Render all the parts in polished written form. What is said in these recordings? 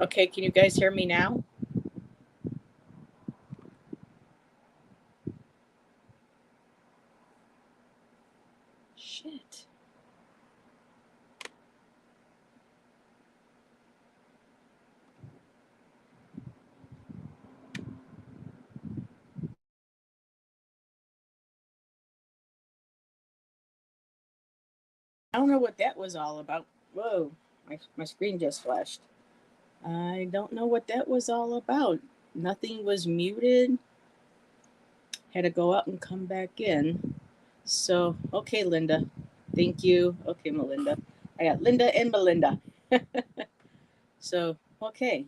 Okay, can you guys hear me now? Shit. I don't know what that was all about. Whoa, my screen just flashed. I don't know what that was all about. Nothing was muted. Had to go out and come back in. So, okay, Linda. Thank you. Okay, Melinda. I got Linda and Melinda. So, okay,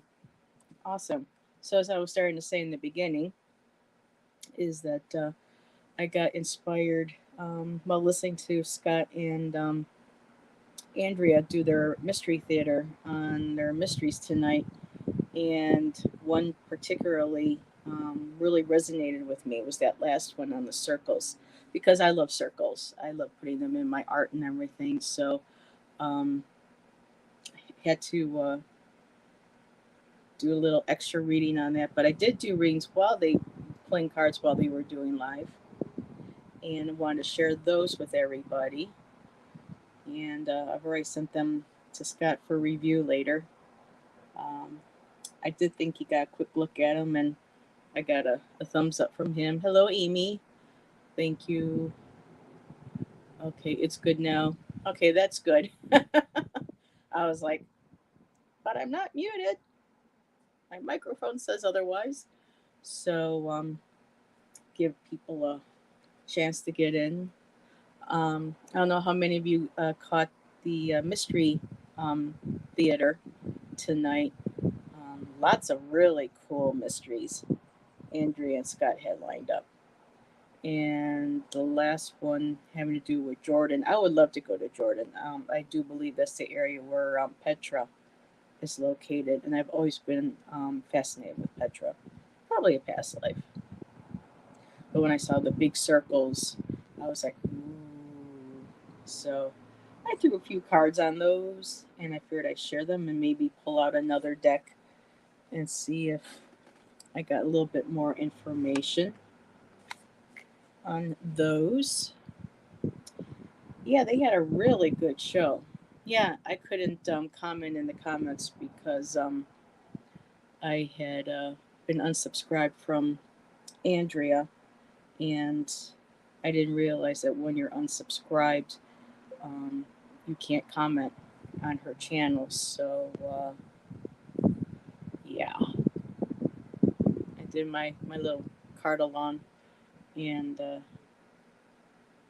awesome. So, as I was starting to say in the beginning, is that I got inspired while listening to Scott and Andrea do their mystery theater on their mysteries tonight, and one particularly really resonated with me was that last one on the circles, because I love circles. I love putting them in my art and everything. So um, had to do a little extra reading on that, but I did do readings while they playing cards while they were doing live, and wanted to share those with everybody. And I've already sent them to Scott for review later. Um, I did think he got a quick look at them, and I got a thumbs up from him. Hello, Amy. Thank you. Okay, it's good now. Okay, that's good. I was like, but I'm not muted. My microphone says otherwise. So give people a chance to get in. I don't know how many of you caught the mystery um, theater tonight. Lots of really cool mysteries Andrea and Scott had lined up. And the last one having to do with Jordan. I would love to go to Jordan. I do believe that's the area where Petra is located, and I've always been fascinated with Petra. Probably a past life. But when I saw the big circles, I was like, ooh. So I threw a few cards on those, and I figured I'd share them and maybe pull out another deck and see if I got a little bit more information on those. Yeah, they had a really good show. Yeah, I couldn't comment in the comments because I had been unsubscribed from Andrea, and I didn't realize that when you're unsubscribed, um, you can't comment on her channel. So, yeah, I did my little card along, and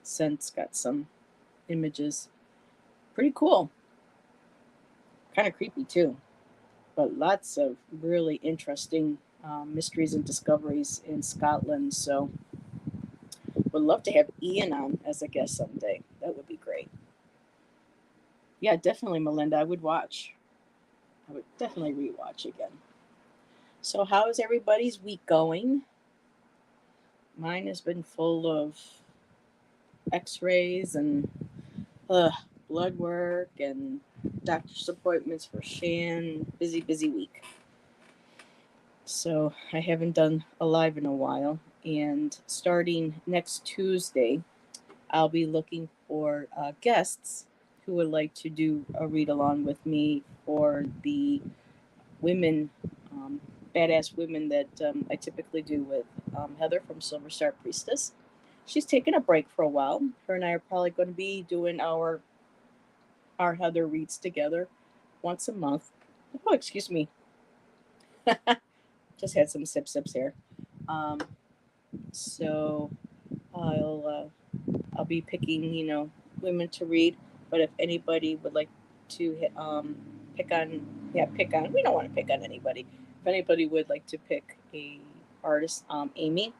since got some images. Pretty cool. Kind of creepy, too. But lots of really interesting mysteries and discoveries in Scotland. So, would love to have Ian on as a guest someday. That would be great. Yeah, definitely, Melinda. I would watch. I would definitely rewatch again. So, how is everybody's week going? Mine has been full of x rays and uh, blood work and doctor's appointments for Shan. Busy, busy week. So I haven't done a live in a while. And starting next Tuesday, I'll be looking for guests who would like to do a read along with me for the women, um, badass women that I typically do with Heather from Silver Star Priestess. She's taking a break for a while. Her and I are probably going to be doing our Heather reads together once a month. Oh, excuse me. Just had some sips here. Um, so I'll be picking women to read. But if anybody would like to pick on pick on, we don't want to pick on anybody. If anybody would like to pick a artist, Amy,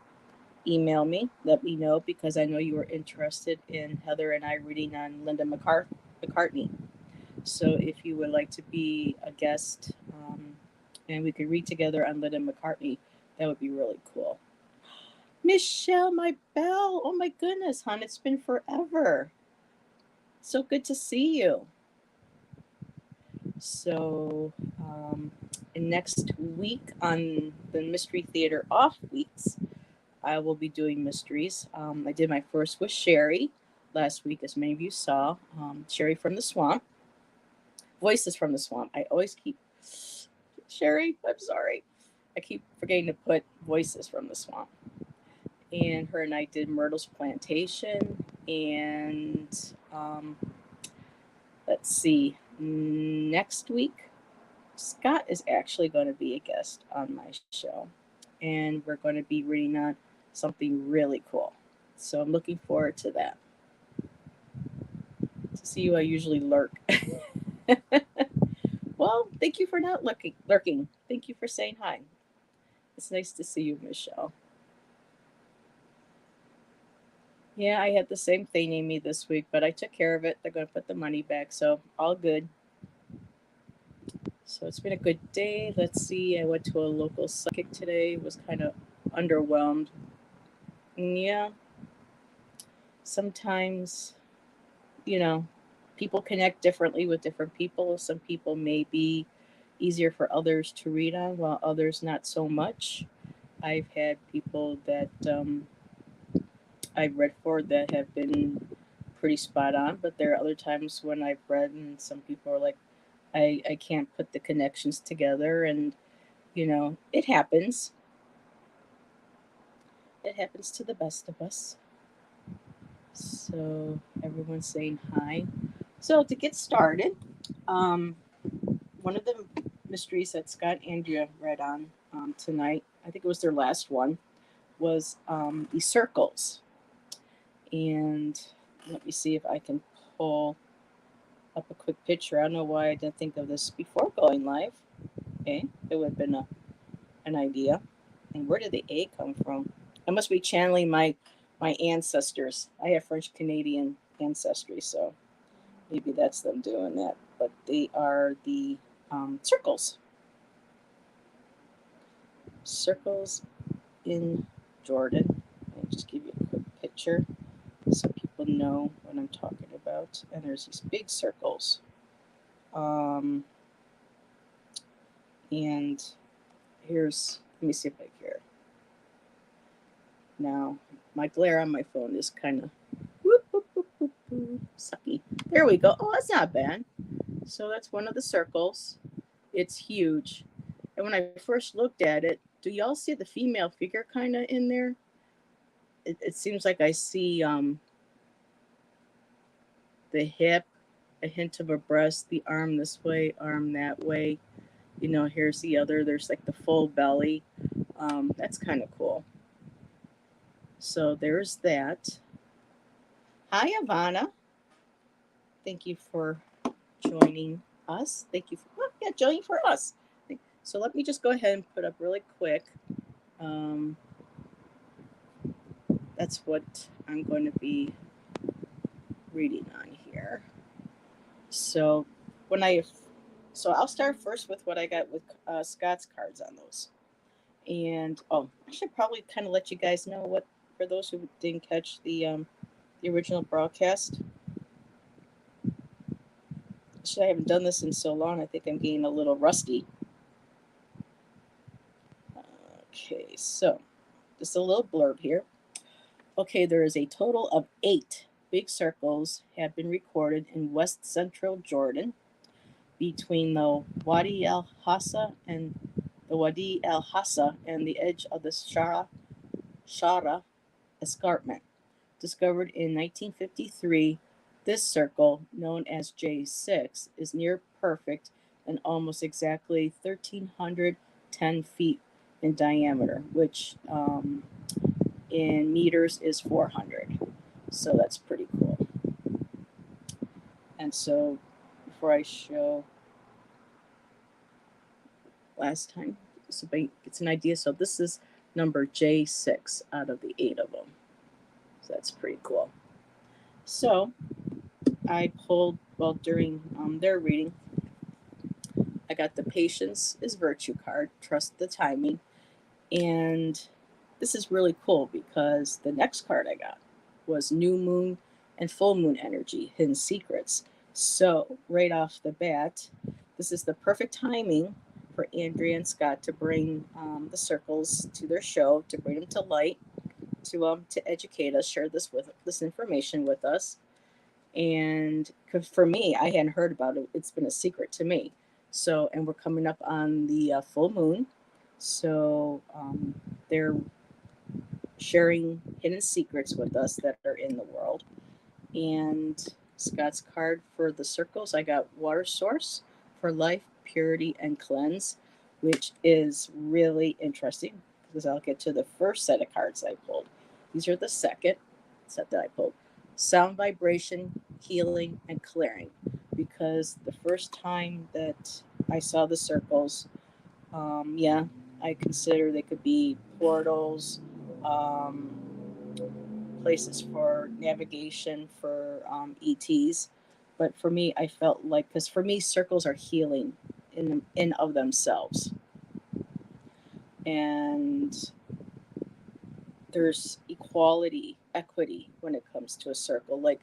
email me. Let me know because I know you are interested in Heather and I reading on Linda McCartney. So if you would like to be a guest, and we could read together on Linda McCartney, that would be really cool. Michelle, my belle. Oh my goodness, hon, it's been forever. So good to see you. So, next week on the Mystery Theater off weeks, I will be doing mysteries. I did my first with Sherry last week, as many of you saw. Sherry from the Swamp. Voices from the Swamp. I always keep. Sherry, I'm sorry. I keep forgetting to put Voices from the Swamp. And her and I did Myrtle's Plantation. And let's see. Next week, Scott is actually going to be a guest on my show. And we're going to be reading on something really cool. So I'm looking forward to that. To see you, I usually lurk. Well, thank you for not lurking. Thank you for saying hi. It's nice to see you, Michelle. Yeah, I had the same thing, Amy, this week, but I took care of it. They're going to put the money back, so all good. So it's been a good day. Let's see. I went to a local psychic today. Was kind of underwhelmed. Yeah, sometimes, you know, people connect differently with different people. Some people may be easier for others to read on, while others not so much. I've had people that I've read for that have been pretty spot on, but there are other times when I've read and some people are like, I can't put the connections together. And, it happens. It happens to the best of us. So everyone's saying hi. So to get started, one of the mysteries that Scott and Andrea read on tonight, I think it was their last one, was the circles. And let me see if I can pull up a quick picture. I don't know why I didn't think of this before going live. Okay, it would have been an idea. And where did the A come from? I must be channeling my ancestors. I have French Canadian ancestry, so maybe that's them doing that. But they are the circles. Circles in Jordan. I'll just give you a quick picture so people know what I'm talking about. And there's these big circles. And let me see if I care. Now, my glare on my phone is kind of sucky. There we go. Oh, that's not bad. So that's one of the circles. It's huge. And when I first looked at it, do y'all see the female figure kind of in there? It seems like I see the hip, a hint of a breast, the arm this way, arm that way. Here's the other. There's like the full belly. That's kind of cool. So there's that. Hi, Ivana. Thank you for joining us. Thank you for joining for us. So let me just go ahead and put up really quick. That's what I'm going to be reading on here. So I'll start first with what I got with Scott's cards on those. And I should probably kind of let you guys know what, for those who didn't catch the original broadcast. I haven't done this in so long. I think I'm getting a little rusty. Okay, so just a little blurb here. Okay, there is a total of 8 big circles have been recorded in west central Jordan between the Wadi El Hassa and the edge of the Shara escarpment. Discovered in 1953, this circle, known as J6, is near perfect and almost exactly 1,310 feet in diameter, which in meters is 400. So that's pretty cool. And so before I show last time, so it's an idea. So this is number J6 out of the 8 of them. So that's pretty cool. So I pulled, during their reading, I got the Patience is Virtue card, Trust the Timing. And this is really cool because the next card I got was New Moon and Full Moon Energy, Hidden Secrets. So right off the bat, this is the perfect timing for Andrea and Scott to bring the circles to their show, to bring them to light, to educate us, share this information with us. And 'cause for me, I hadn't heard about it. It's been a secret to me. So, and we're coming up on the full moon. So they're sharing hidden secrets with us that are in the world. And Scott's card for the circles, I got water source for life, purity, and cleanse, which is really interesting because I'll get to the first set of cards I pulled. These are the second set that I pulled. Sound vibration, healing, and clearing. Because the first time that I saw the circles, yeah, I consider they could be portals, um, places for navigation for ETs. But for me, I felt like, because for me, circles are healing in of themselves, and there's equality, equity when it comes to a circle. Like,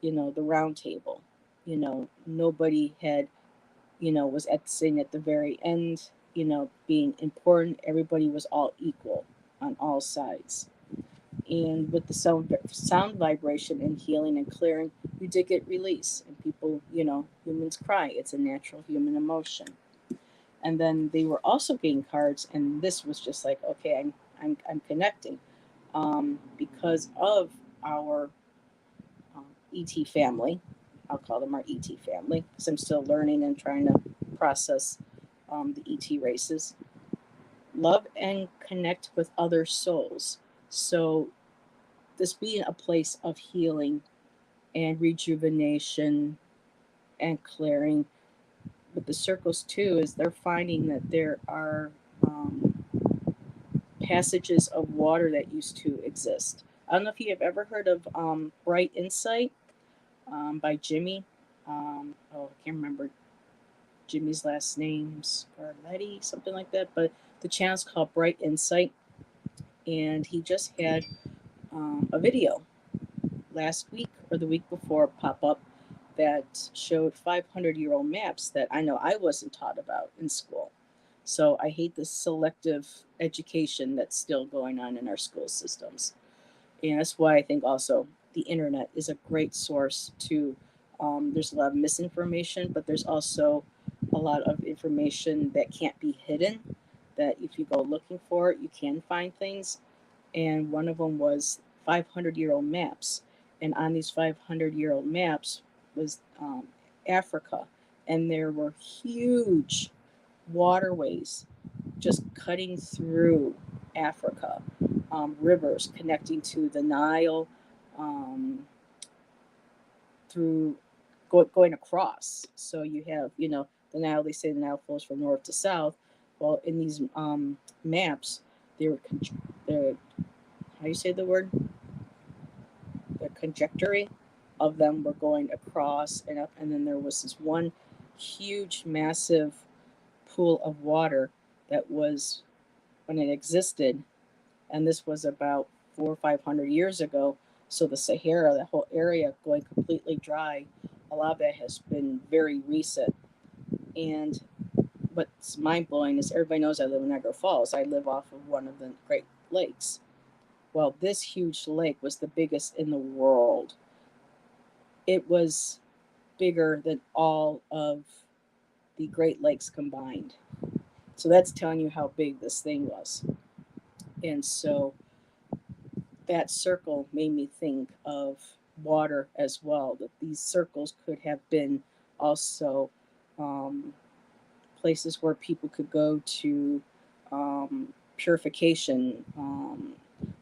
the round table. Nobody had, was sitting at the very end. Being important. Everybody was all equal on all sides. And with the sound vibration and healing and clearing, you did get release, and people, humans cry. It's a natural human emotion. And then they were also getting cards, and this was just like, okay, I'm connecting, because of our ET family. I'll call them our ET family because I'm still learning and trying to process the ET races. Love and connect with other souls. So this being a place of healing and rejuvenation and clearing. With the circles too, is they're finding that there are passages of water that used to exist. I don't know if you have ever heard of Bright Insight by Jimmy. I can't remember Jimmy's last name, Scarletti, something like that. But the channel's called Bright Insight, and he just had a video last week or the week before pop up that showed 500-year-old maps that I know I wasn't taught about in school. So I hate the selective education that's still going on in our school systems. And that's why I think also the internet is a great source to, there's a lot of misinformation, but there's also a lot of information that can't be hidden, that if you go looking for it, you can find things. And one of them was 500-year-old maps. And on these 500-year-old maps was Africa. And there were huge waterways just cutting through Africa, rivers connecting to the Nile, um, through going across. So you have, the Nile, they say the Nile flows from north to south. Well, in these maps, they were, they're, how do you say the word? The trajectory of them were going across and up. And then there was this one huge, massive pool of water that was, when it existed, and this was about 400 or 500 years ago. So the Sahara, that whole area going completely dry, a lot of that has been very recent. And what's mind blowing is everybody knows I live in Niagara Falls. I live off of one of the Great Lakes. Well, this huge lake was the biggest in the world. It was bigger than all of the Great Lakes combined. So that's telling you how big this thing was. And so that circle made me think of water as well, that these circles could have been also um, places where people could go to purification,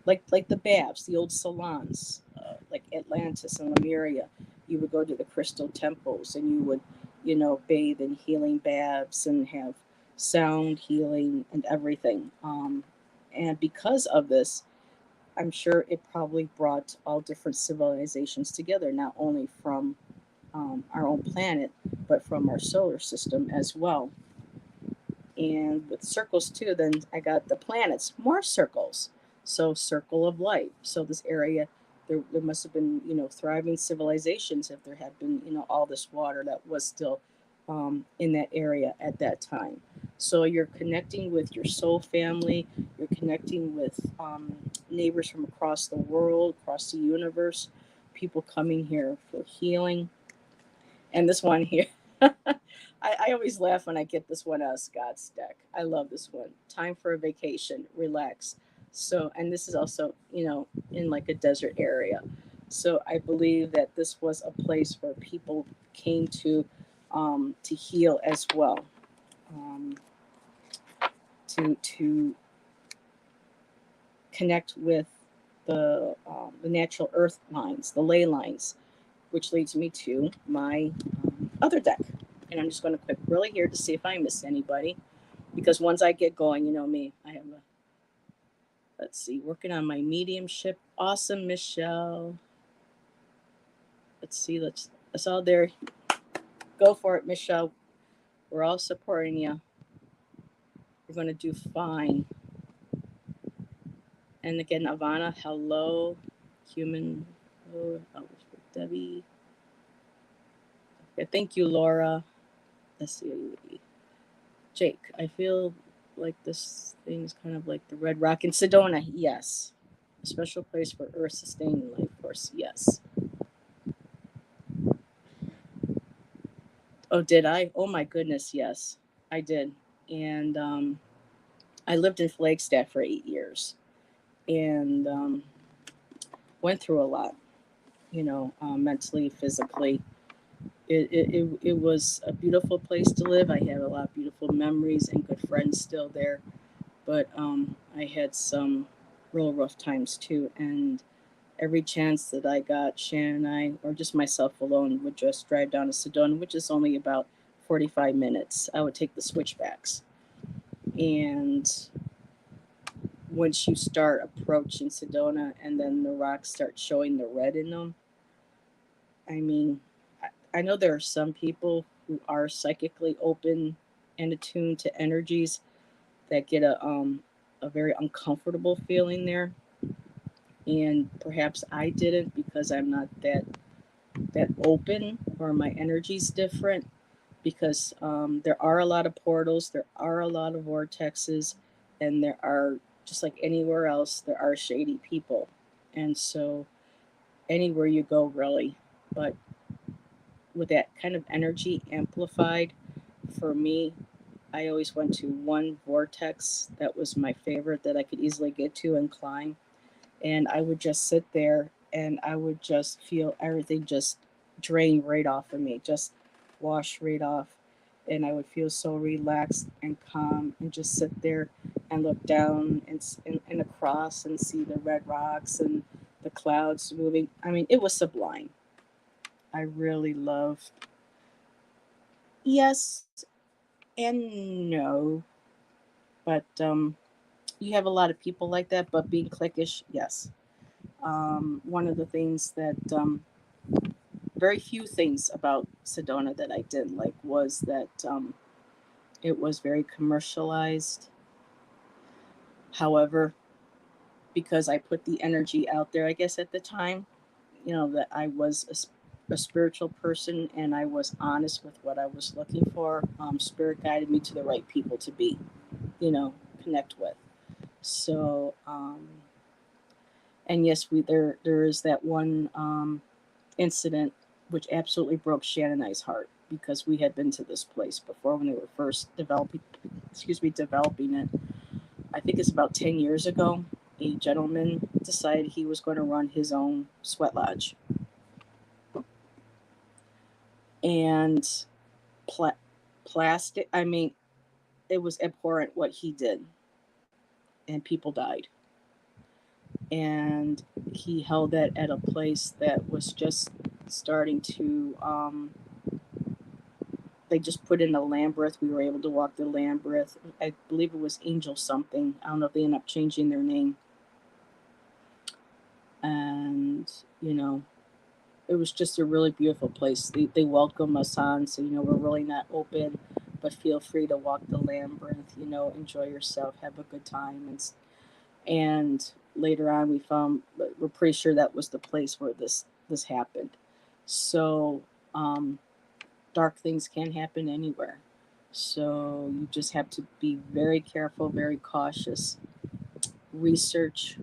like the baths, the old salons, like Atlantis and Lemuria. You would go to the crystal temples and you would, bathe in healing baths and have sound healing and everything. And because of this, I'm sure it probably brought all different civilizations together, not only from our own planet, but from our solar system as well. And with circles too, then I got the planets, more circles. So circle of life. So this area, there must have been, thriving civilizations if there had been, all this water that was still in that area at that time. So you're connecting with your soul family, you're connecting with neighbors from across the world, across the universe, people coming here for healing. And this one here, I always laugh when I get this one out of Scott's deck. I love this one. Time for a vacation, relax. So, and this is also, in like a desert area. So I believe that this was a place where people came to heal as well, um, to connect with the natural earth lines, the ley lines, which leads me to my other deck. And I'm just going to click really here to see if I miss anybody. Because once I get going, you know me, I have let's see, working on my mediumship. Awesome, Michelle. Let's see, that's all there. Go for it, Michelle. We're all supporting you. You're going to do fine. And again, Ivana, hello. Human, oh, Debbie. Okay, thank you, Laura. Let's see. Jake, I feel like this thing is kind of like the red rock in Sedona. Yes. A special place for earth sustaining life force. Yes. Oh, did I? Oh my goodness, yes. I did. And I lived in Flagstaff for 8 years and went through a lot, mentally, physically. It was a beautiful place to live. I had a lot of beautiful memories and good friends still there. But I had some real rough times too. And every chance that I got, Shannon and I, or just myself alone, would just drive down to Sedona, which is only about 45 minutes. I would take the switchbacks. And once you start approaching Sedona and then the rocks start showing the red in them, I mean, I know there are some people who are psychically open and attuned to energies that get a very uncomfortable feeling there. And perhaps I didn't because I'm not that open, or my energy's different, because there are a lot of portals, there are a lot of vortexes, and there are, just like anywhere else, there are shady people. And so anywhere you go, really. But with that kind of energy amplified, for me, I always went to one vortex that was my favorite that I could easily get to and climb. And I would just sit there and I would just feel everything just drain right off of me, just wash right off. And I would feel so relaxed and calm and just sit there and look down and across and see the red rocks and the clouds moving. I mean, it was sublime. I really loved. Yes and no, but you have a lot of people like that. But being cliquish, yes. One of the things that very few things about Sedona that I didn't like was that it was very commercialized. However, because I put the energy out there, I guess at the time, that I was a spiritual person and I was honest with what I was looking for, Spirit guided me to the right people to be, connect with. So, and yes, there is that one incident which absolutely broke Shannon and I's heart, because we had been to this place before when they were first developing it. I think it's about 10 years ago. A gentleman decided he was going to run his own sweat lodge. And plastic, I mean, it was abhorrent what he did. And people died. And he held that at a place that was just starting to they just put in a labyrinth. We were able to walk the labyrinth. I believe it was Angel something. I don't know if they ended up changing their name. And, it was just a really beautiful place. They welcome us on, so, we're really not open, but feel free to walk the labyrinth, enjoy yourself, have a good time. And later on we found, we're pretty sure that was the place where this happened. So, dark things can happen anywhere. So you just have to be very careful, very cautious. Research.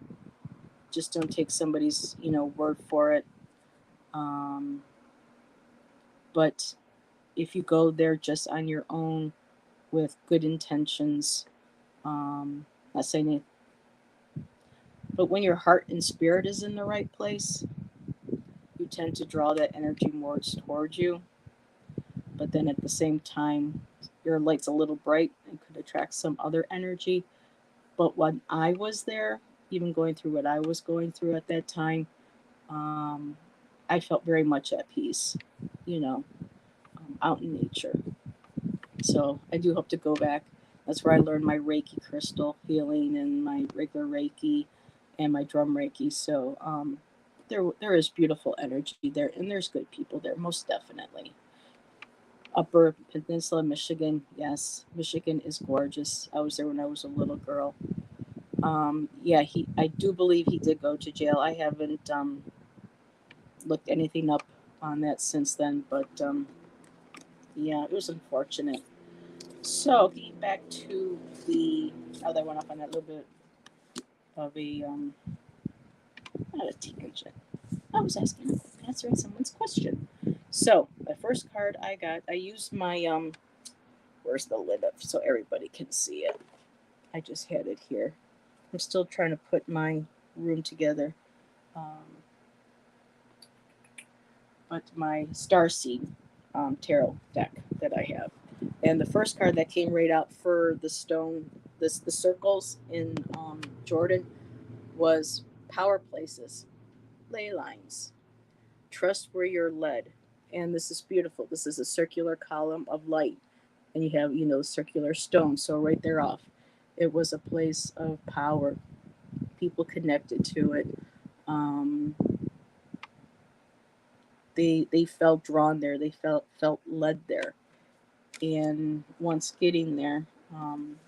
Just don't take somebody's, word for it. Um, but if you go there just on your own with good intentions, not saying it, but when your heart and spirit is in the right place, you tend to draw that energy more towards you. But then at the same time, your light's a little bright and could attract some other energy. But when I was there, even going through what I was going through at that time, um, I felt very much at peace, you know, out in nature. So I do hope to go back. That's where I learned my Reiki crystal healing and my regular Reiki and my drum Reiki. So there is beautiful energy there, and there's good people there, most definitely. Upper Peninsula, Michigan. Yes, Michigan is gorgeous. I was there when I was a little girl. Yeah, I do believe he did go to jail. I haven't looked anything up on that since then, but yeah, it was unfortunate. So getting back to the, oh, that went off on that little bit of a not a tangent. I was answering someone's question. So the first card I got, I used my where's the lid up so everybody can see it. I just had it here. I'm still trying to put my room together. Um, but my Starseed tarot deck that I have. And the first card that came right out for the stone, the circles in Jordan was power places, ley lines, trust where you're led. And this is beautiful. This is a circular column of light. And you have, circular stone. So right there off, it was a place of power. People connected to it. Um, they felt drawn there. They felt led there. And once getting there, um,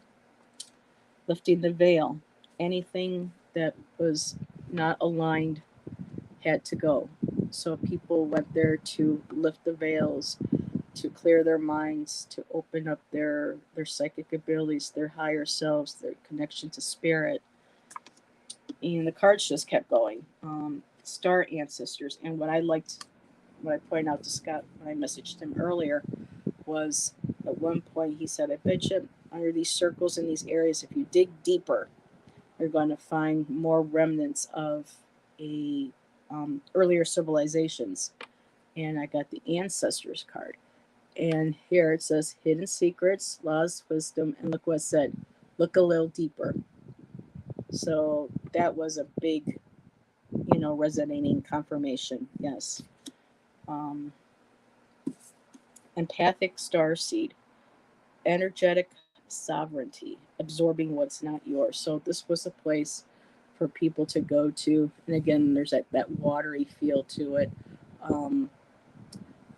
lifting the veil, anything that was not aligned had to go. So people went there to lift the veils, to clear their minds, to open up their psychic abilities, their higher selves, their connection to spirit. And the cards just kept going. Star ancestors. And what I pointed out to Scott when I messaged him earlier, was at one point he said, I bet you under these circles in these areas, if you dig deeper, you're going to find more remnants of a earlier civilizations. And I got the ancestors card. And here it says hidden secrets, laws, wisdom, and look what it said. Look a little deeper. So that was a big, resonating confirmation. Yes. Um, Empathic star seed, energetic sovereignty, absorbing what's not yours. So this was a place for people to go to. And again, there's that watery feel to it. Um,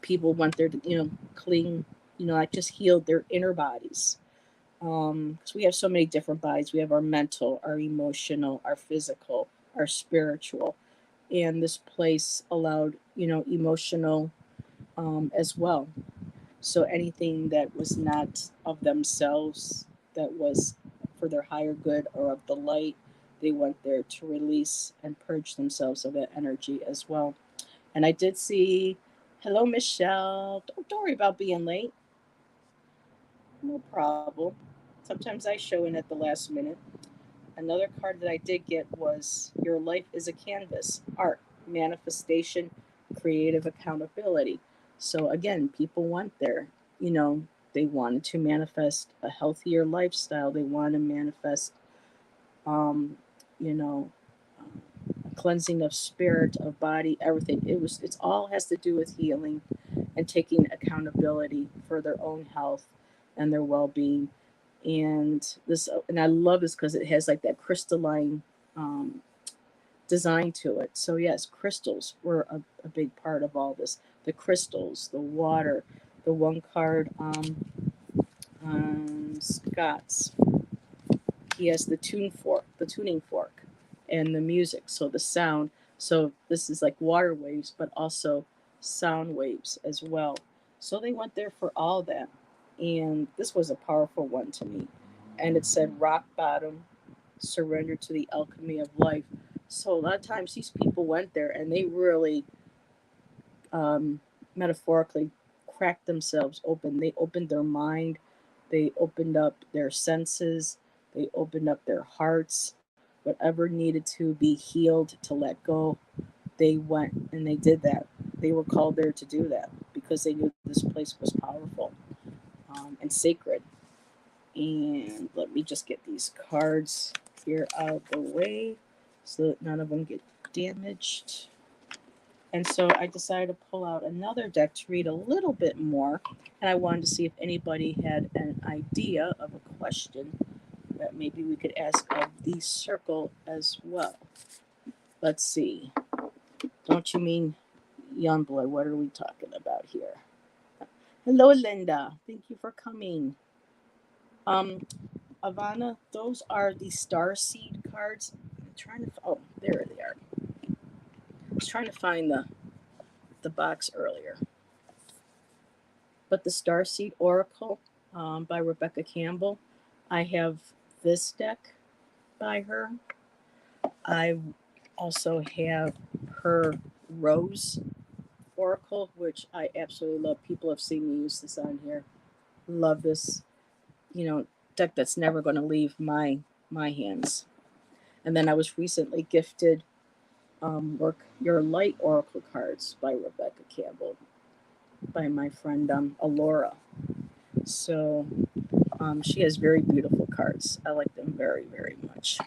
People went there to, clean, like just heal their inner bodies. Because we have so many different bodies. We have our mental, our emotional, our physical, our spiritual. And this place allowed, emotional as well. So anything that was not of themselves, that was for their higher good or of the light, they went there to release and purge themselves of that energy as well. And I did see, hello, Michelle. Don't worry about being late. No problem. Sometimes I show in at the last minute. Another card that I did get was Your Life is a Canvas, art, manifestation, creative accountability. So again, people went there, they wanted to manifest a healthier lifestyle. They wanted to manifest, um, you know, a cleansing of spirit, of body, everything. It's all has to do with healing and taking accountability for their own health and their well-being. And I love this because it has like that crystalline um, design to it. So yes, crystals were a big part of all this. The crystals, the water, the one card Scott's. He has the tuning fork, and the music. So the sound. So this is like water waves, but also sound waves as well. So they went there for all that. And this was a powerful one to me. And it said rock bottom, surrender to the alchemy of life. So a lot of times these people went there and they really metaphorically cracked themselves open. They opened their mind, they opened up their senses, they opened up their hearts. Whatever needed to be healed, to let go, they went and they did that. They were called there to do that because they knew this place was powerful and sacred. And let me just get these cards here out of the way so that none of them get damaged. And so I decided to pull out another deck to read a little bit more. And I wanted to see if anybody had an idea of a question that maybe we could ask of the circle as well. Let's see. Don't you mean Youngblood? What are we talking about here? Hello, Linda. Thank you for coming. Um, Ivana, those are the Star Seed cards. I'm trying to. Oh, there they are. I was trying to find the box earlier. But the Starseed Oracle by Rebecca Campbell. I have this deck by her. I also have her Rose Oracle, which I absolutely love. People have seen me use this on here. Love this, deck that's never going to leave my hands. And then I was recently gifted Work Your Light Oracle cards by Rebecca Campbell by my friend Alora. So she has very beautiful cards. I like them very, very much.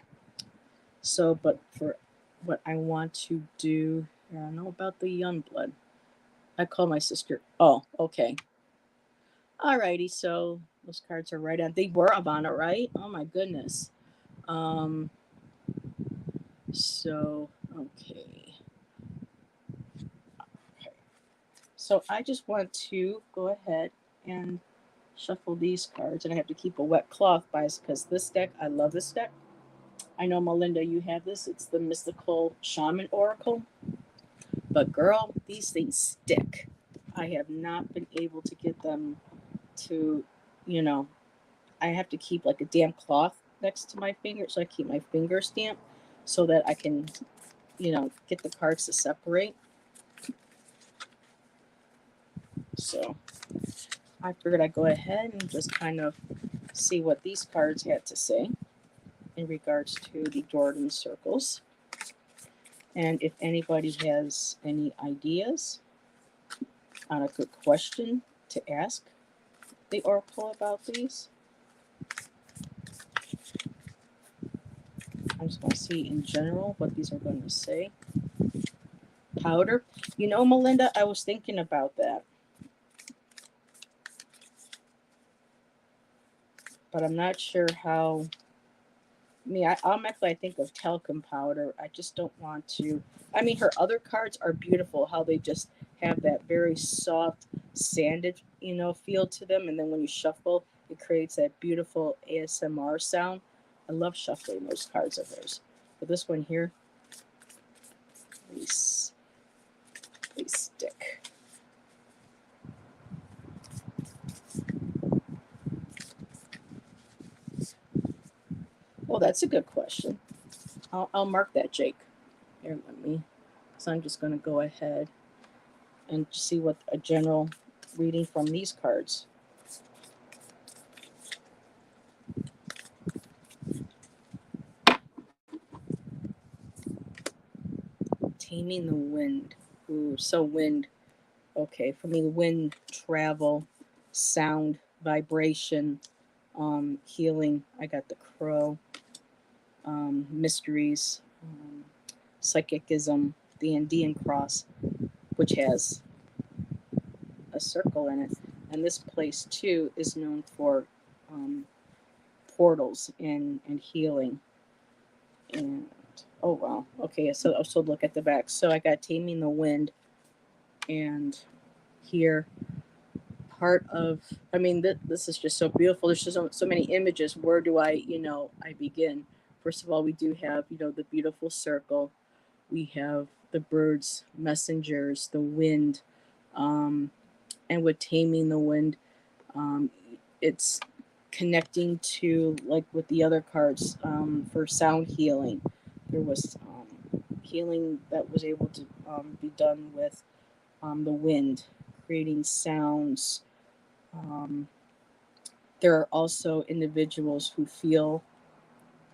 So, but for what I want to do, I don't know about the Youngblood. I call my sister. Oh, okay. Alrighty. So those cards are right on. They were Ivana, right? Oh my goodness. Um. So okay. Okay. So I just want to go ahead and shuffle these cards, and I have to keep a wet cloth by because this deck, I love this deck. I know, Melinda, you have this. It's the Mystical Shaman Oracle. But girl, these things stick. I have not been able to get them to, you know, I have to keep like a damp cloth next to my finger so I keep my finger stamped so that I can, get the cards to separate. So I figured I'd go ahead and just kind of see what these cards had to say in regards to the Jordan circles. And if anybody has any ideas on a good question to ask the Oracle about these, I'm just going to see in general what these are going to say. Powder. Melinda, I was thinking about that. But I'm not sure how. Automatically I think of talcum powder. I just don't want to. I mean, her other cards are beautiful. How they just have that very soft, sanded, feel to them, and then when you shuffle, it creates that beautiful ASMR sound. I love shuffling those cards of hers. But this one here, please stick. Well, that's a good question. I'll mark that, Jake. Here, let me. So I'm just going to go ahead and see what a general reading from these cards. Taming the wind. Ooh, so wind. Okay, for me, wind, travel, sound, vibration, healing. I got the crow, mysteries, psychicism, the Andean cross, which has a circle in it. And this place, too, is known for portals and healing. And, oh, wow. Okay, so look at the back. So I got Taming the Wind, and here part of, this is just so beautiful. There's just so many images. Where do I begin? First of all, we do have the beautiful circle. We have the birds, messengers, the wind, um And with taming the wind, um, it's connecting to, like with the other cards, for sound healing. There was healing that was able to be done with the wind, creating sounds. Um, there are also individuals who feel,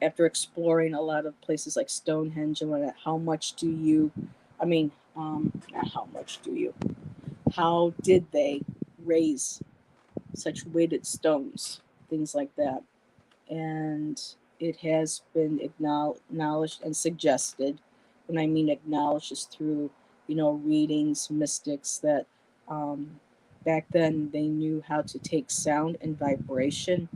after exploring a lot of places like Stonehenge and whatnot, how much do you, I mean, not how much do you, how did they raise such weighted stones, things like that. And it has been acknowledged and suggested. When I mean acknowledged, is through, readings, mystics, that um, back then they knew how to take sound and vibration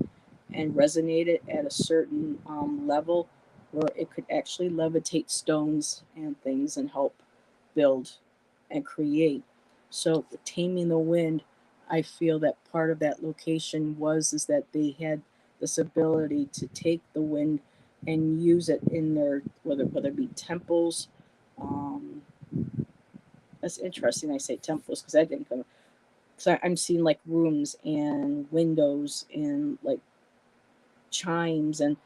and resonate it at a certain level where it could actually levitate stones and things and help build and create. So taming the wind, I feel that part of that location was is that they had this ability to take the wind and use it in their, whether it be temples. Um, that's interesting. I say temples because I think because I'm seeing like rooms and windows and like chimes and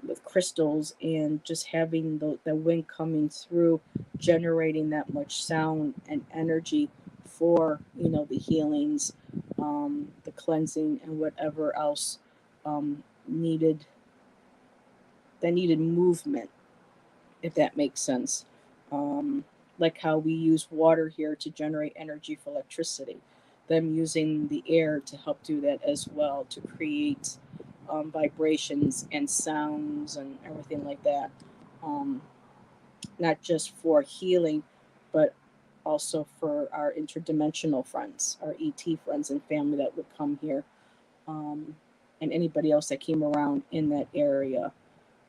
with crystals, and just having the wind coming through, generating that much sound and energy for, the healings, the cleansing, and whatever else needed, that needed movement, if that makes sense. Um, like how we use water here to generate energy for electricity, them using the air to help do that as well, to create vibrations and sounds and everything like that. Um, Not just for healing, but also for our interdimensional friends, our ET friends and family that would come here, um, and anybody else that came around in that area.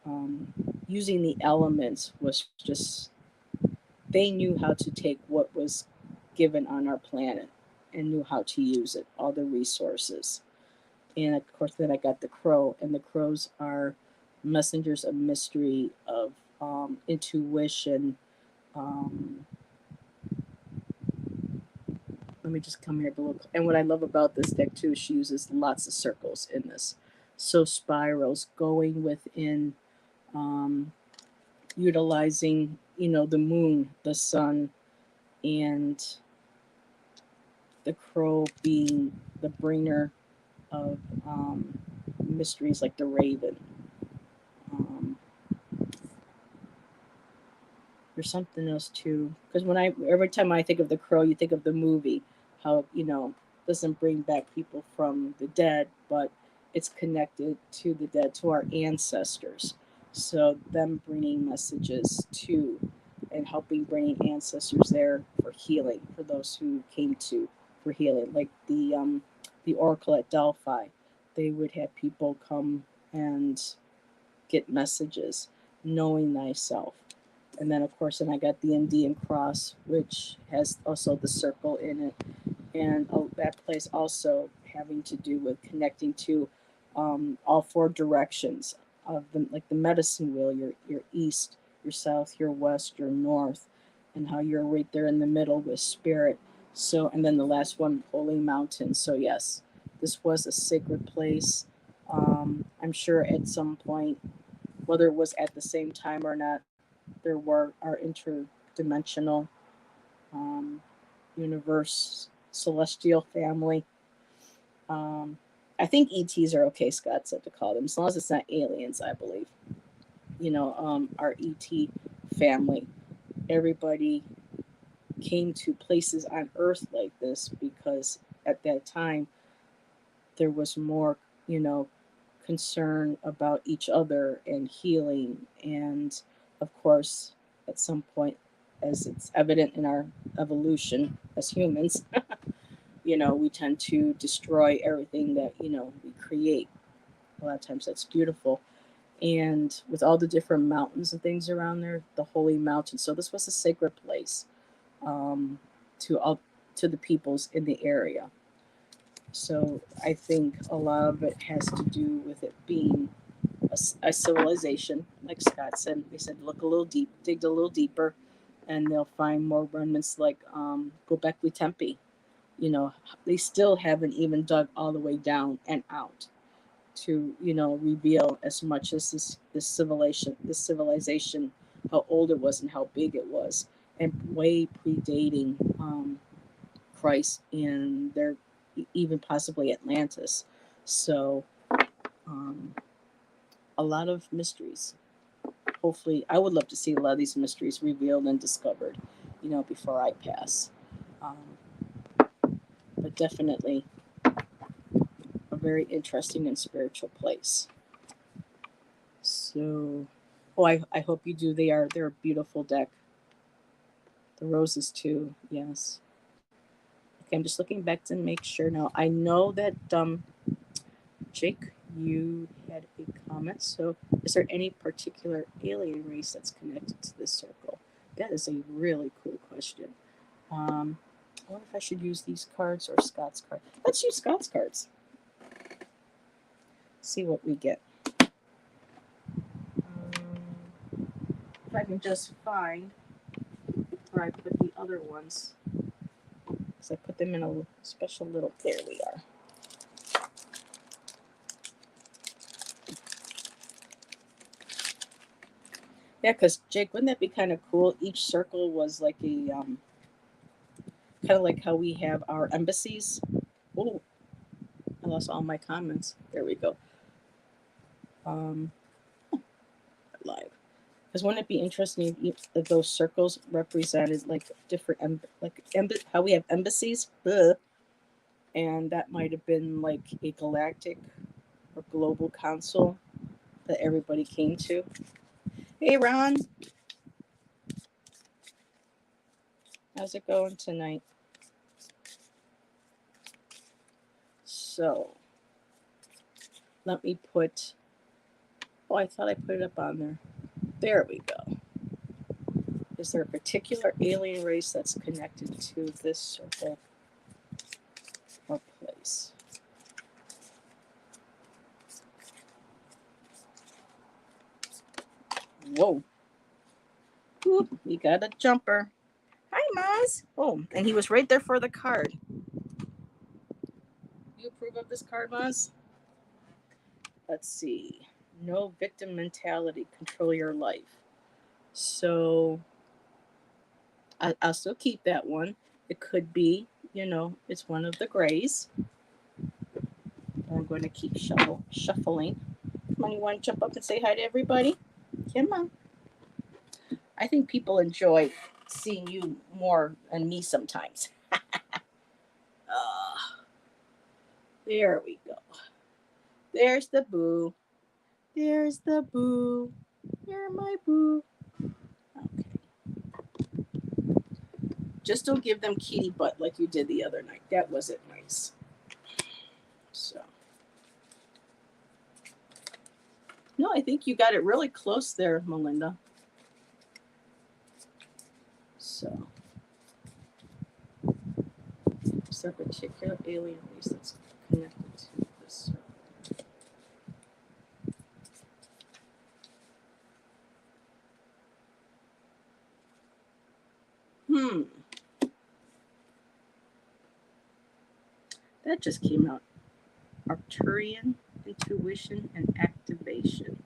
Um, Using the elements was just, they knew how to take what was given on our planet and knew how to use it, all the resources. And of course, then I got the crow, and the crows are messengers of mystery, of intuition. Um, Let me just come here a little. And what I love about this deck too, she uses lots of circles in this. So spirals going within, um, utilizing, the moon, the sun, and the crow being the bringer of mysteries like the raven. Um, there's something else too, because every time I think of the crow, you think of the movie, how doesn't bring back people from the dead, but it's connected to the dead, to our ancestors. So them bringing messages to, and helping bringing ancestors there for healing, for those who came to for healing, like the oracle at Delphi, they would have people come and get messages, knowing thyself. And then of course, then I got the Indian cross, which has also the circle in it, and that place also having to do with connecting to all four directions of the, like the medicine wheel, your east, your south, your west, your north, and how you're right there in the middle with spirit. So, and then the last one, holy mountain. So yes, this was a sacred place. I'm sure at some point, whether it was at the same time or not, there were our interdimensional, um, universe, celestial family. Um, I think ETs are okay, Scott said to call them, as long as it's not aliens, I believe. Our ET family, everybody came to places on Earth like this because at that time there was more, you know, concern about each other and healing. And of course, at some point, as it's evident in our evolution as humans, we tend to destroy everything that, we create. A lot of times that's beautiful. And with all the different mountains and things around there, the holy mountain. So this was a sacred place, um, to all, to the peoples in the area. So I think a lot of it has to do with it being a civilization. Like Scott said, they said look a little deep, dig a little deeper, and they'll find more remnants like Gobekli Tepe. they still haven't even dug all the way down and out to reveal as much as this civilization, how old it was and how big it was, and way predating Christ and their even possibly Atlantis. So um, a lot of mysteries. Hopefully, I would love to see a lot of these mysteries revealed and discovered, before I pass. But definitely a very interesting and spiritual place. So, oh, I hope you do. They're a beautiful deck. The roses too. Yes. Okay, I'm just looking back to make sure. Now I know that Jake, you had a comment. So, is there any particular alien race that's connected to this circle? That is a really cool question. Um, I wonder if I should use these cards or Scott's cards. Let's use Scott's cards. See what we get. If I can just find where I put the other ones, because I put them in a special little. There we are. Yeah, because Jake, wouldn't that be kind of cool? Each circle was like a kind of like how we have our embassies. Oh, I lost all my comments. There we go. Um, Live. Because wouldn't it be interesting if those circles represented like different how we have embassies? Ugh. And that might have been like a galactic or global council that everybody came to. Hey, Ron, how's it going tonight? So, let me put. Oh, I thought I put it up on there. There we go. Is there a particular alien race that's connected to this circle or place? Whoa. Ooh, we got a jumper. Hi, Maz. Oh, and he was right there for the card. You approve of this card, Maz? Let's see. No victim mentality. Control your life. So I'll still keep that one. It could be, it's one of the grays. I'm going to keep shuffling. Come on, you want to jump up and say hi to everybody? Come on. I think people enjoy seeing you more than me sometimes. There we go. There's the boo. There's the boo. You're my boo. Okay. Just don't give them kitty butt like you did the other night. That wasn't nice. So. No, I think you got it really close there, Melinda. So. Is there a particular alien race that's connected to this circle? That just came out. Arcturian intuition and activation.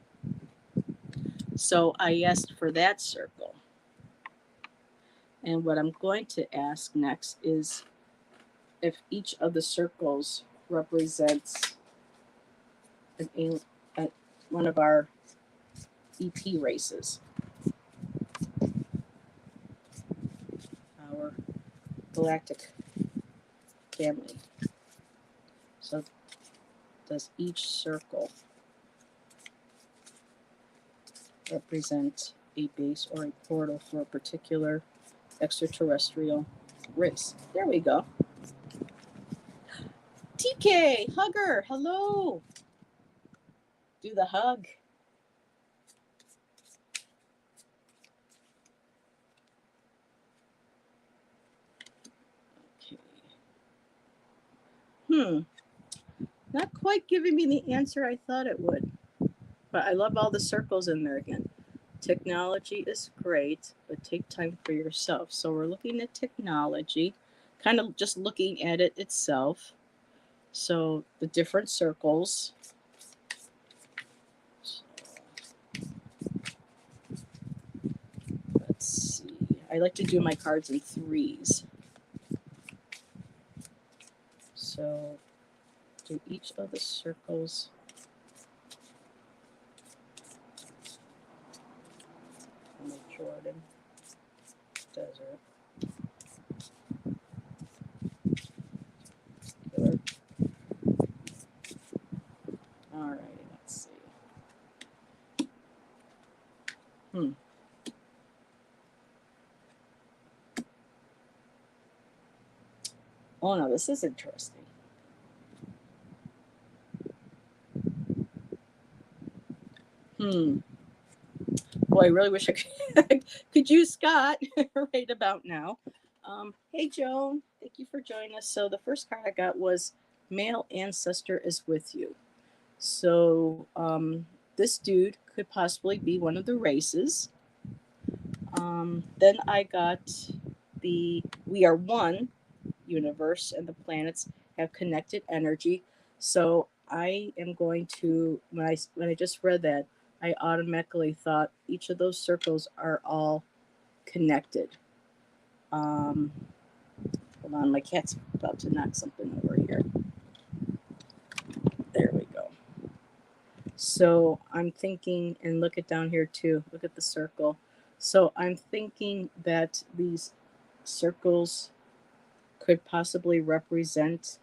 So I asked for that circle. And what I'm going to ask next is if each of the circles represents one of our EP races. Our galactic family. So does each circle represent a base or a portal for a particular extraterrestrial race? There we go. TK, hugger, hello. Do the hug. Okay. Not quite giving me the answer I thought it would. But I love all the circles in there again. Technology is great, but take time for yourself. So we're looking at technology, kind of just looking at it itself. So the different circles. So, let's see. I like to do my cards in threes. So do each of the circles. On the Jordan Desert. Killer. All right, let's see. Oh no, this is interesting. Boy, I really wish I could use Scott right about now. Hey, Joan, thank you for joining us. So the first card I got was Male Ancestor is with you. So this dude could possibly be one of the races. Then I got the We Are One universe, and the planets have connected energy. So I am going to, when I just read that, I automatically thought each of those circles are all connected. Hold on, my cat's about to knock something over here. There we go. So I'm thinking, and look at down here too. Look at the circle. So I'm thinking that these circles could possibly represent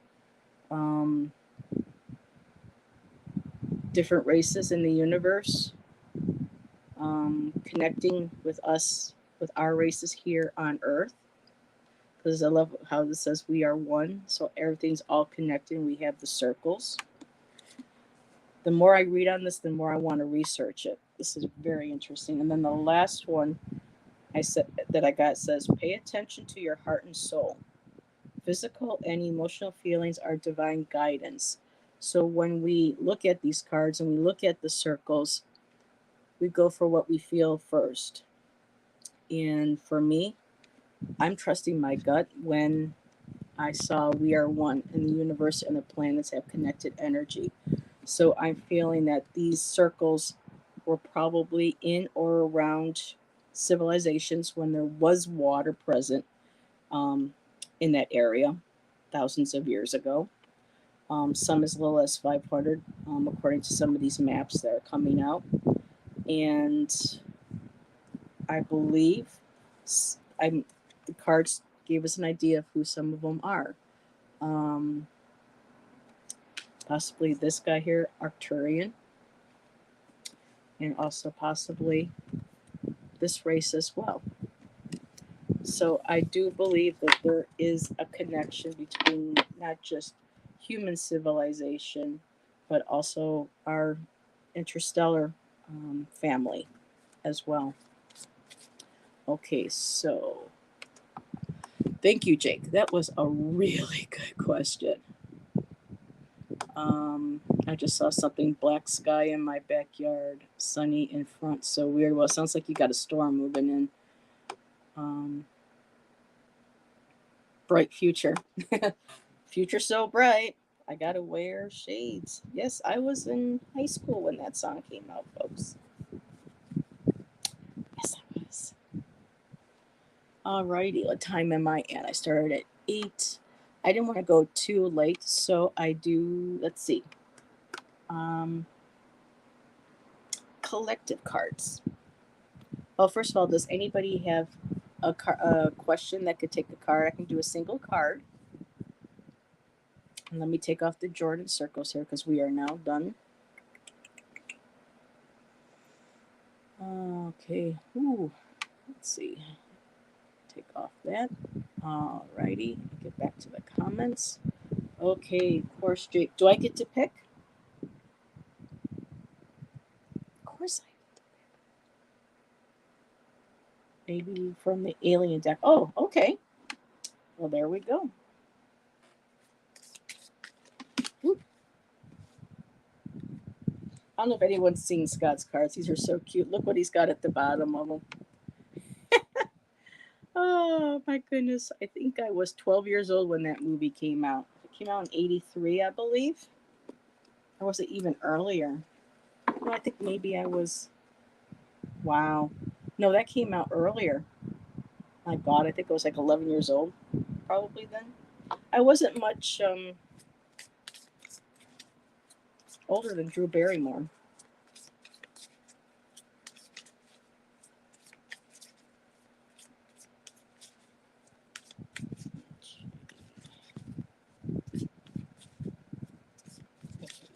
different races in the universe, connecting with us, with our races here on Earth. Because I love how this says we are one. So everything's all connected. We have the circles. The more I read on this, the more I want to research it. This is very interesting. And then the last one I got says, pay attention to your heart and soul. Physical and emotional feelings are divine guidance. So when we look at these cards and we look at the circles, we go for what we feel first. And for me, I'm trusting my gut when I saw we are one and the universe and the planets have connected energy. So I'm feeling that these circles were probably in or around civilizations when there was water present in that area thousands of years ago. Some as little as 500, according to some of these maps that are coming out. And I believe the cards gave us an idea of who some of them are. Possibly this guy here, Arcturian, and also possibly this race as well. So I do believe that there is a connection between not just human civilization, but also our interstellar family as well. Okay, so thank you, Jake. That was a really good question. I just saw something, black sky in my backyard, sunny in front. So weird. Well, it sounds like you got a storm moving in. Bright future. Future so bright. I gotta wear shades. Yes, I was in high school when that song came out, folks. Yes, I was. Alrighty, what time am I at? I started at 8. I didn't want to go too late, so I do, let's see. Collective cards. Well, first of all, does anybody have a question that could take a card? I can do a single card. And let me take off the Jordan circles here because we are now done. Okay. Ooh. Let's see. Take off that. Alrighty. Get back to the comments. Okay. Of course, Jake. Do I get to pick? Of course I get to pick. Maybe from the alien deck. Oh, okay. Well, there we go. Ooh. I don't know if anyone's seen Scott's cards. These are so cute. Look what he's got at the bottom of them. Oh, Oh my goodness. I think I was 12 years old when that movie came out. It came out in 83, I believe. Or was it even earlier? No, I think maybe I was. Wow. No, that came out earlier. My God, I think I was like 11 years old, probably then. I wasn't much older than Drew Barrymore.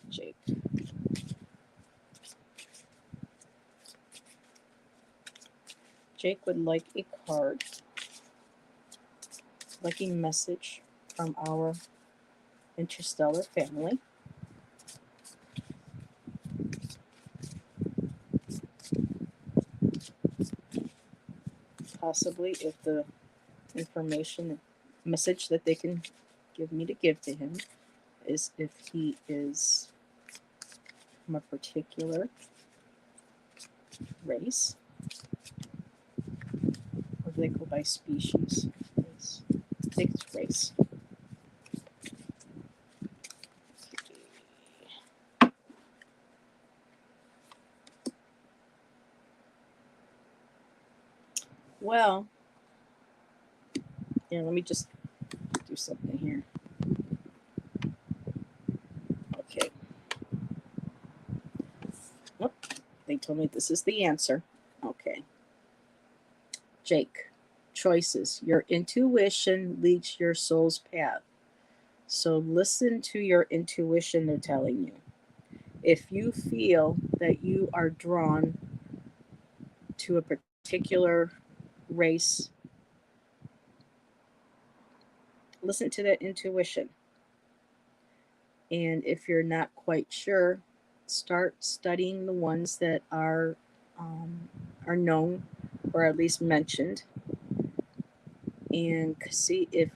Jake. Jake would like a card, like a message from our interstellar family. Possibly if the information message that they can give me to give to him is if he is from a particular race, or do they go by species? Race. I think it's race. Well, let me just do something here. Okay. Oh, they told me this is the answer. Okay. Jake, choices. Your intuition leads your soul's path. So listen to your intuition, they're telling you. If you feel that you are drawn to a particular race, listen to that intuition. And if you're not quite sure, start studying the ones that are known or at least mentioned, and see if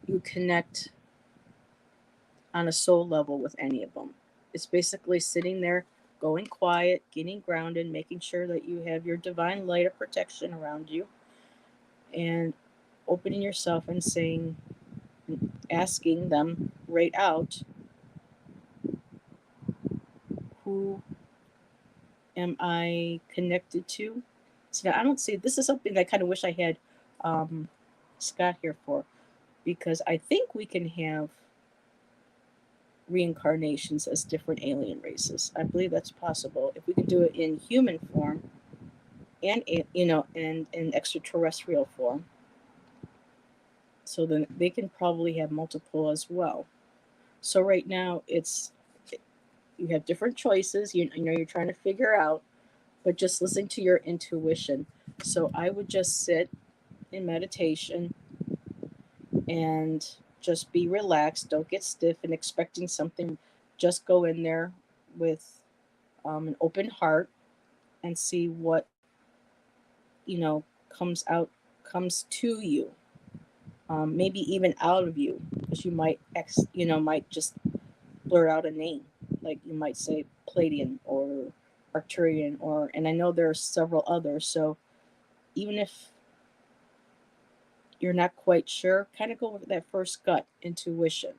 you connect on a soul level with any of them. It's basically sitting there, going quiet, getting grounded, making sure that you have your divine light of protection around you, and opening yourself and saying, asking them right out, who am I connected to? So I don't see, this is something that I kind of wish I had Scott here for, because I think we can have reincarnations as different alien races. I believe that's possible if we can do it in human form and and in extraterrestrial form. So then they can probably have multiple as well. So right now it's, you have different choices. You're trying to figure out, but just listen to your intuition. So I would just sit in meditation and just be relaxed. Don't get stiff and expecting something. Just go in there with an open heart and see what comes out, comes to you. Maybe even out of you, because you might just blurt out a name, like you might say Palladian or Arcturian, and I know there are several others. So even if you're not quite sure, kind of go with that first gut intuition.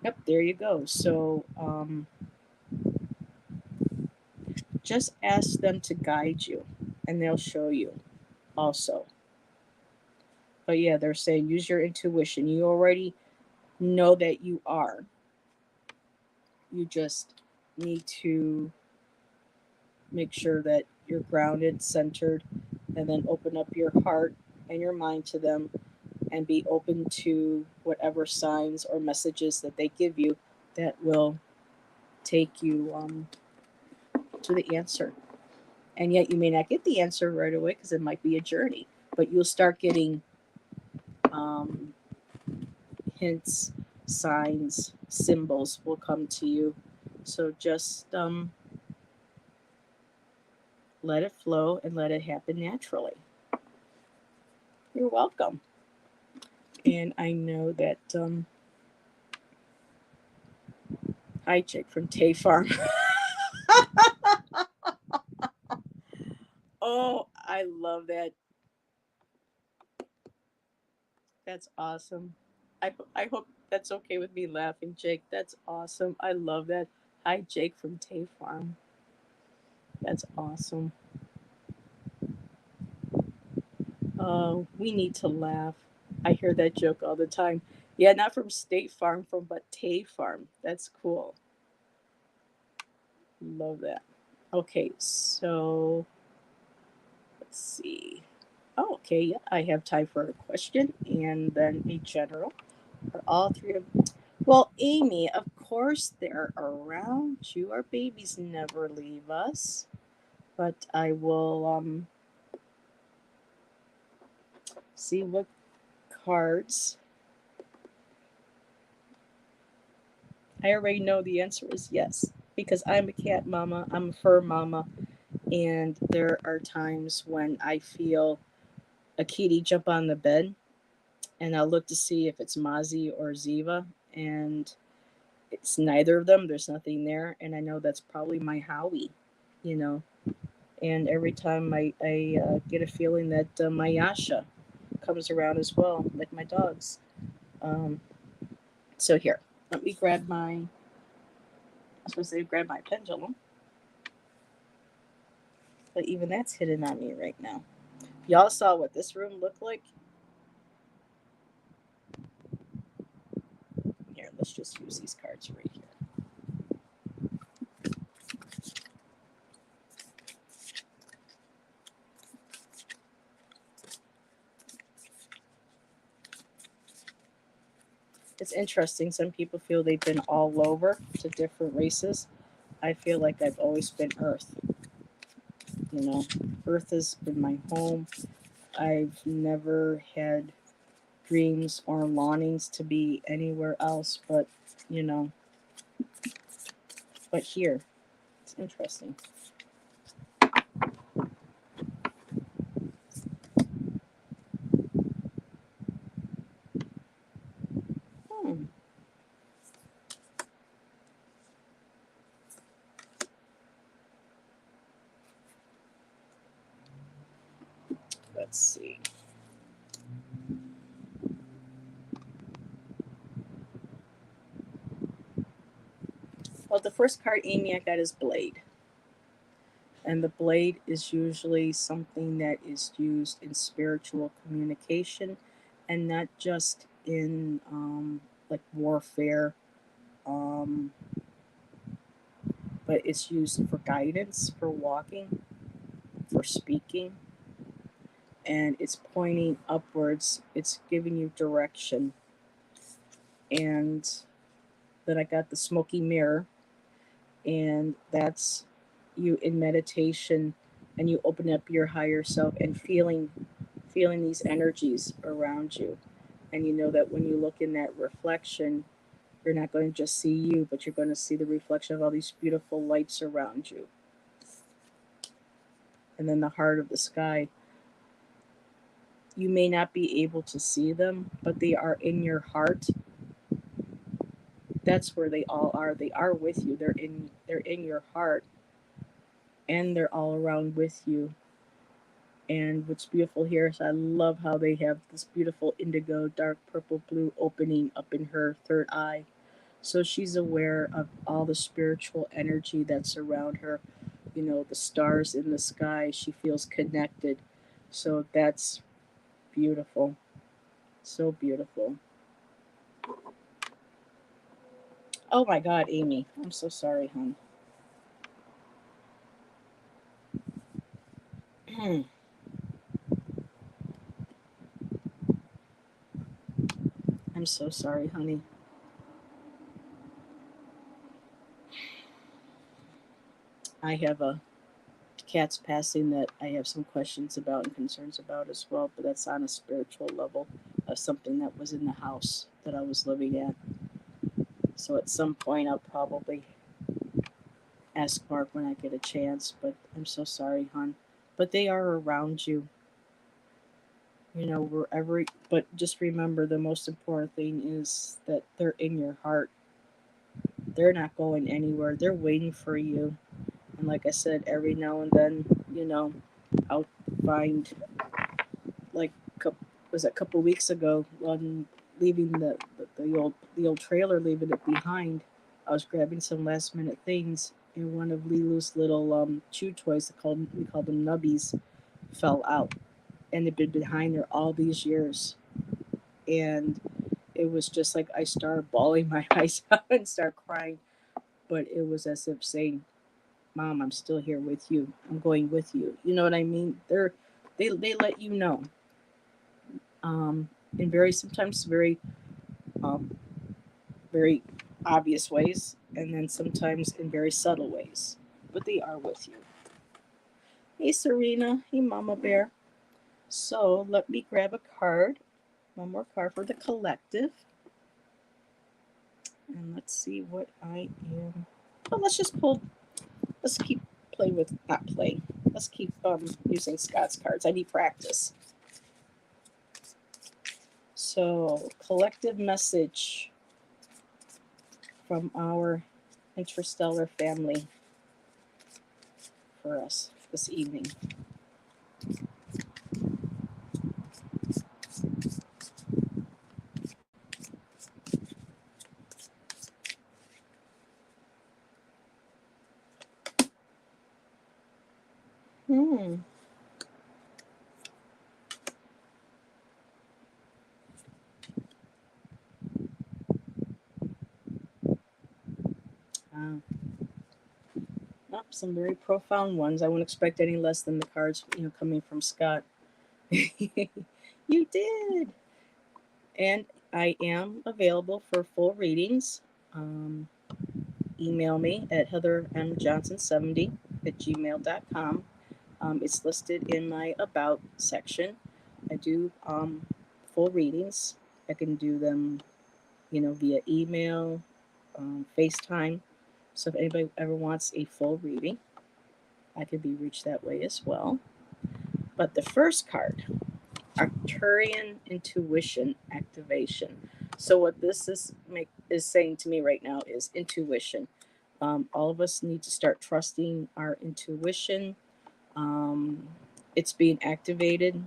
Yep, there you go. So just ask them to guide you, and they'll show you also. But yeah, they're saying use your intuition. You already know that you are. You just need to make sure that you're grounded, centered, and then open up your heart and your mind to them, and be open to whatever signs or messages that they give you that will take you to the answer. And yet you may not get the answer right away because it might be a journey, but you'll start getting um, hints, signs, symbols will come to you. So just let it flow and let it happen naturally. You're welcome. And I know that hi Jake from Tay Farm. Oh, I love that. That's awesome. I hope that's okay with me laughing, Jake. That's awesome. I love that. Hi, Jake from Tay Farm. That's awesome. We need to laugh. I hear that joke all the time. Yeah, not from State Farm, from but Tay Farm. That's cool. Love that. Okay, so let's see. Oh, okay, yeah, I have time for a question and then a general. Are all three of Well, Amy, of course they're around you. Our babies never leave us. But I will see what cards. I already know the answer is yes. Because I'm a cat mama, I'm a fur mama, and there are times when I feel a kitty jump on the bed and I'll look to see if it's Mozzie or Ziva, and it's neither of them. There's nothing there, and I know that's probably my Howie, you know. And every time I get a feeling that my Yasha comes around as well, like my dogs. Um, so here, let me grab my. I was supposed to say grab my pendulum, but even that's hidden on me right now. Y'all saw what this room looked like. Here, let's just use these cards right here. It's interesting. Some people feel they've been all over to different races. I feel like I've always been Earth. You know, Earth has been my home. I've never had dreams or longings to be anywhere else but, you know, but here. It's interesting. Hmm. Let's see. Well, the first card, Amy, I got is Blade. And the blade is usually something that is used in spiritual communication and not just in like warfare, um, but it's used for guidance, for walking, for speaking, and it's pointing upwards. It's giving you direction. And then I got the smoky mirror, and that's you in meditation, and you open up your higher self and feeling these energies around you. And you know that when you look in that reflection, you're not going to just see you, but you're going to see the reflection of all these beautiful lights around you. And then the heart of the sky. You may not be able to see them, but they are in your heart. That's where they all are. They are with you. They're in your heart, and they're all around with you. And what's beautiful here is I love how they have this beautiful indigo, dark purple blue opening up in her third eye. So she's aware of all the spiritual energy that's around her. You know, the stars in the sky. She feels connected. So that's beautiful. So beautiful. Oh my God, Amy. I'm so sorry, hon. I'm so sorry, honey. I have a cat's passing that I have some questions about and concerns about as well, but that's on a spiritual level of something that was in the house that I was living at. So at some point, I'll probably ask Mark when I get a chance, but I'm so sorry, hon. But they are around you, you know, wherever. But just remember the most important thing is that they're in your heart. They're not going anywhere, they're waiting for you. And like I said, every now and then, you know, I'll find like was a couple weeks ago when leaving the old trailer, leaving it behind. I was grabbing some last minute things, and one of Lilu's little chew toys, we called them nubbies, fell out, and they've been behind there all these years. And it was just like I started bawling my eyes out and start crying, but it was as if saying, "Mom, I'm still here with you. I'm going with you." You know what I mean? They let you know, in very sometimes um, very obvious ways, and then sometimes in very subtle ways. But they are with you. Hey, Serena. Hey, Mama Bear. So let me grab a card. One more card for the collective. And let's see what I am. Oh, let's just pull. Let's keep play with not play. Let's keep using Scott's cards. I need practice. So collective message from our interstellar family for us this evening. Hmm. Uh, some very profound ones. I wouldn't expect any less than the cards, coming from Scott. You did. And I am available for full readings. Um, Email me at heathermjohnson70@gmail.com. It's listed in my About section. I do full readings. I can do them, via email, FaceTime. So if anybody ever wants a full reading, I can be reached that way as well. But the first card, Arcturian intuition activation. So what this is saying to me right now is intuition. All of us need to start trusting our intuition. Um, it's being activated.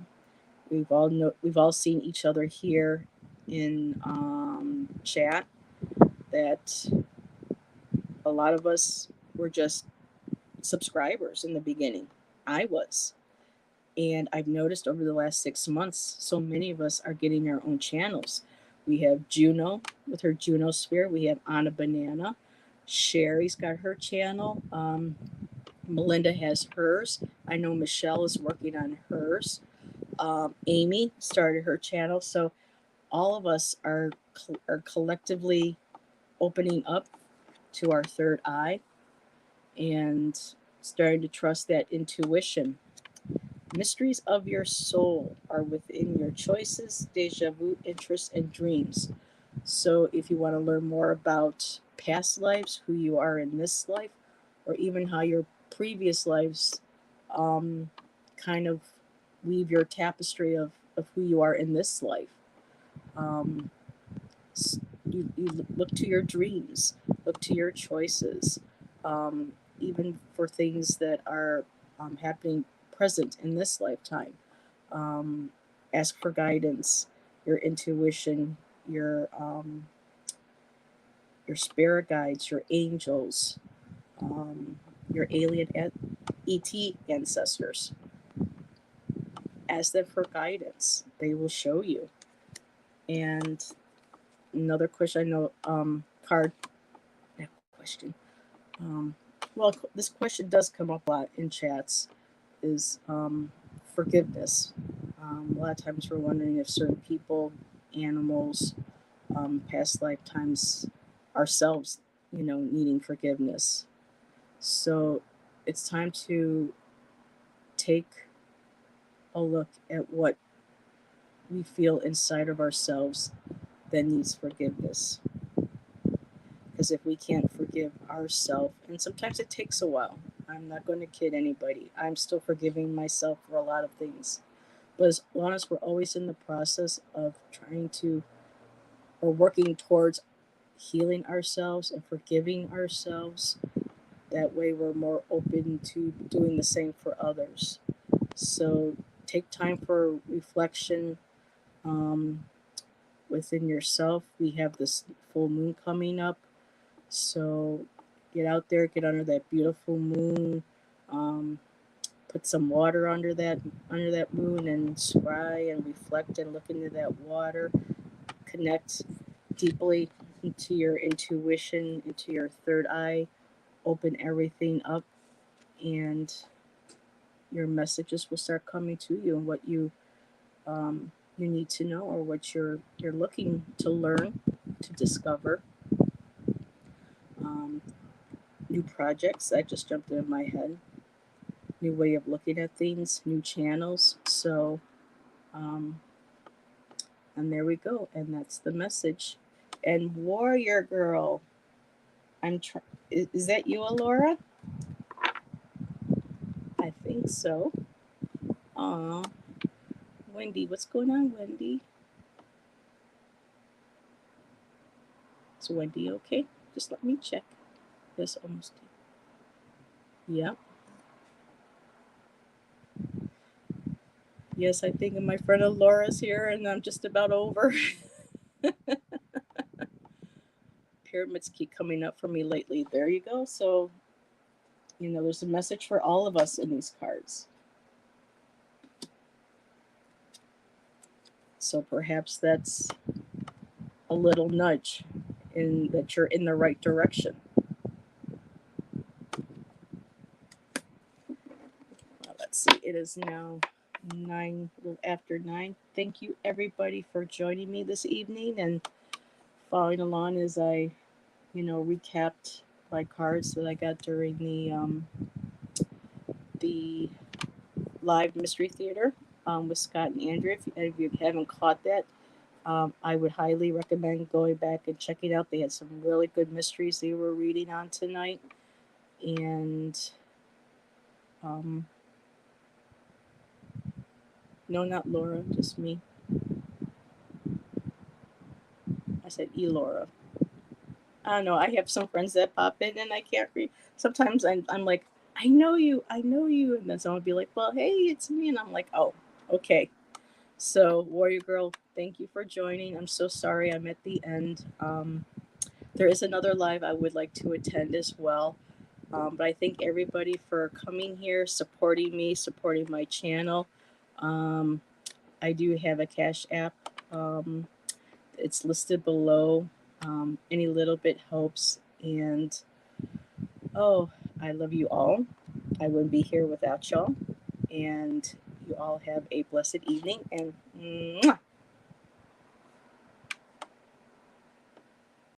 We've all seen each other here in chat that a lot of us were just subscribers in the beginning. I was. And I've noticed over the last 6 months, so many of us are getting our own channels. We have Juno with her Juno Sphere. We have Anna Banana. Sherry's got her channel. Melinda has hers. I know Michelle is working on hers. Amy started her channel. So all of us are collectively opening up to our third eye and starting to trust that intuition. Mysteries of your soul are within your choices, deja vu, interests, and dreams. So, if you want to learn more about past lives, who you are in this life, or even how your previous lives um, kind of weave your tapestry of who you are in this life, um, you look to your dreams, look to your choices, even for things that are happening present in this lifetime. Um, Ask for guidance, your intuition, your spirit guides, your angels, your alien ET ancestors. Ask them for guidance. They will show you. And another question, I know, card, that question. Um, well, this question does come up a lot in chats, is forgiveness. A lot of times we're wondering if certain people, animals, past lifetimes, ourselves, needing forgiveness. So it's time to take a look at what we feel inside of ourselves that needs forgiveness. Because if we can't forgive ourselves, and sometimes it takes a while, I'm not going to kid anybody. I'm still forgiving myself for a lot of things. But as long as we're always in the process of trying to, or working towards healing ourselves and forgiving ourselves, that way we're more open to doing the same for others. So take time for reflection. within yourself. We have this full moon coming up, so get out there, get under that beautiful moon. Um, Put some water under that moon and scry and reflect and look into that water. Connect deeply into your intuition, into your third eye. Open everything up, and your messages will start coming to you, and what you need to know, or what you're looking to learn, to discover. Um, New projects that just jumped into my head, new way of looking at things, new channels. So, um, and there we go, and that's the message. And warrior girl, is that you, Alora? I think so. Aw, Wendy, what's going on, Wendy? Is Wendy okay? Just let me check. Yes, almost. Yep. Yes, I think my friend Alora's here, and I'm just about over. Pyramids keep coming up for me lately. There you go. So, there's a message for all of us in these cards. So perhaps that's a little nudge in that you're in the right direction. Well, let's see. It is now 9, a little after 9. Thank you everybody for joining me this evening and following along as I, recapped my cards that I got during the live mystery theater with Scott and Andrew. If you haven't caught that, I would highly recommend going back and checking out. They had some really good mysteries they were reading on tonight. And um, no, not Laura, just me. I said Elora. I don't know. I have some friends that pop in and I can't read. Sometimes I'm like, I know you. And then someone would be like, well, hey, it's me. And I'm like, oh, okay. So, Warrior Girl, thank you for joining. I'm so sorry I'm at the end. There is another live I would like to attend as well. But I thank everybody for coming here, supporting me, supporting my channel. Um, I do have a Cash App. It's listed below. Any little bit helps. And oh, I love you all. I wouldn't be here without y'all. And you all have a blessed evening. And mwah,